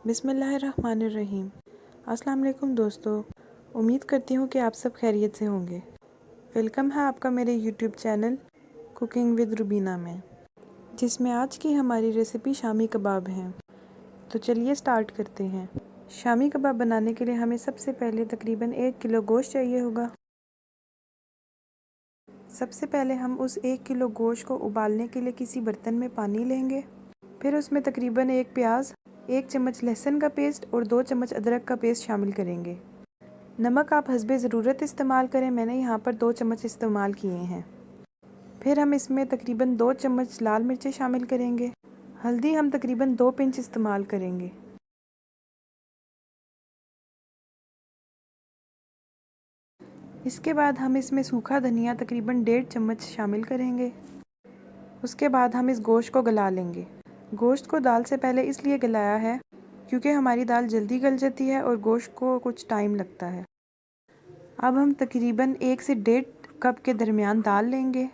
बिस्मिल्लाहिर्रहमानिर्रहीम। अस्सलाम वालेकुम दोस्तों, उम्मीद करती हूँ कि आप सब खैरियत से होंगे। वेलकम है आपका मेरे YouTube channel cooking with Rubina में, जिसमें आज की हमारी रेसिपी शामी कबाब है। तो चलिए स्टार्ट करते हैं। शामी कबाब बनाने के लिए हमें सबसे पहले तकरीबन 1 किलो गोश्त चाहिए होगा। सबसे पहले हम उस 1 किलो गोश्त को उबालने के लिए किसी बर्तन में पानी लेंगे। फिर उसमें तकरीबन 1 प्याज, 1 चम्मच लहसुन का पेस्ट और 2 चम्मच अदरक का पेस्ट शामिल करेंगे। नमक आप हस्बे ज़रूरत इस्तेमाल करें, मैंने यहाँ पर 2 चम्मच इस्तेमाल किए हैं। फिर हम इसमें तकरीबन 2 चम्मच लाल मिर्चें शामिल करेंगे। हल्दी हम तकरीबन 2 पिंच इस्तेमाल करेंगे। इसके बाद हम इसमें सूखा धनिया तकरीबन 1.5 चम्मच शामिल करेंगे। उसके बाद हम इस गोश्त को गला लेंगे। गोश्त को दाल से पहले इसलिए गलाया है क्योंकि हमारी दाल जल्दी गल जाती है और गोश्त को कुछ टाइम लगता है। अब हम तकरीबन 1 से 1.5 कप के दरमियान दाल लेंगे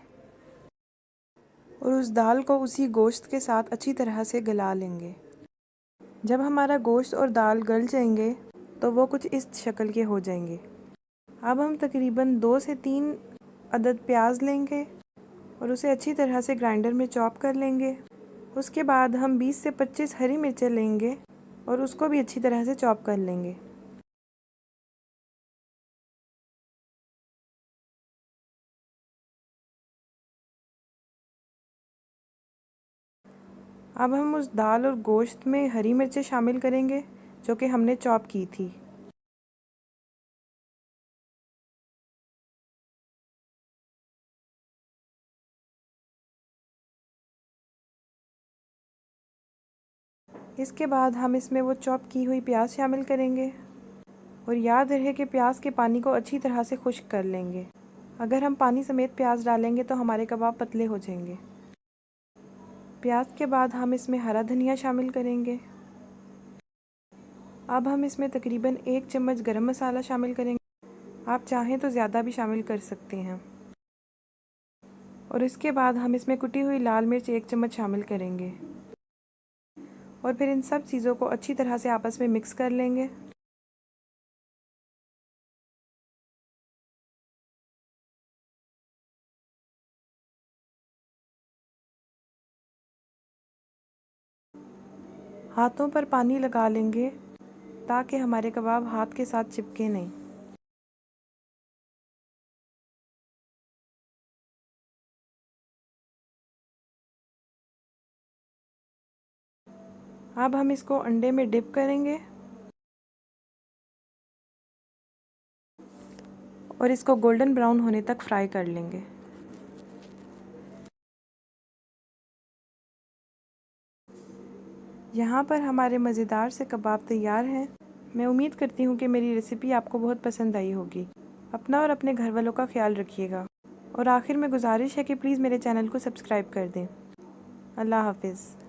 और उस दाल को उसी गोश्त के साथ अच्छी तरह से गला लेंगे। जब हमारा गोश्त और दाल गल जाएंगे तो वो कुछ इस शक्ल के हो जाएंगे। अब हम तकरीबन 2 से 3 अदद प्याज लेंगे और उसे अच्छी तरह से ग्राइंडर में चॉप कर लेंगे। उसके बाद हम 20 से 25 हरी मिर्चें लेंगे और उसको भी अच्छी तरह से चॉप कर लेंगे। अब हम उस दाल और गोश्त में हरी मिर्चें शामिल करेंगे जो कि हमने चॉप की थी। इसके बाद हम इसमें वो चॉप की हुई प्याज शामिल करेंगे और याद रहे कि प्याज के पानी को अच्छी तरह से खुश्क कर लेंगे। अगर हम पानी समेत प्याज डालेंगे तो हमारे कबाब पतले हो जाएंगे। प्याज के बाद हम इसमें हरा धनिया शामिल करेंगे। अब हम इसमें तकरीबन 1 चम्मच गरम मसाला शामिल करेंगे। आप चाहें तो ज़्यादा भी शामिल कर सकते हैं। और इसके बाद हम इसमें कुटी हुई लाल मिर्च 1 चम्मच शामिल करेंगे और फिर इन सब चीज़ों को अच्छी तरह से आपस में मिक्स कर लेंगे। हाथों पर पानी लगा लेंगे ताकि हमारे कबाब हाथ के साथ चिपके नहीं। अब हम इसको अंडे में डिप करेंगे और इसको गोल्डन ब्राउन होने तक फ्राई कर लेंगे। यहाँ पर हमारे मज़ेदार से कबाब तैयार हैं। मैं उम्मीद करती हूँ कि मेरी रेसिपी आपको बहुत पसंद आई होगी। अपना और अपने घर वालों का ख्याल रखिएगा और आखिर में गुजारिश है कि प्लीज़ मेरे चैनल को सब्सक्राइब कर दें। अल्लाह हाफिज़।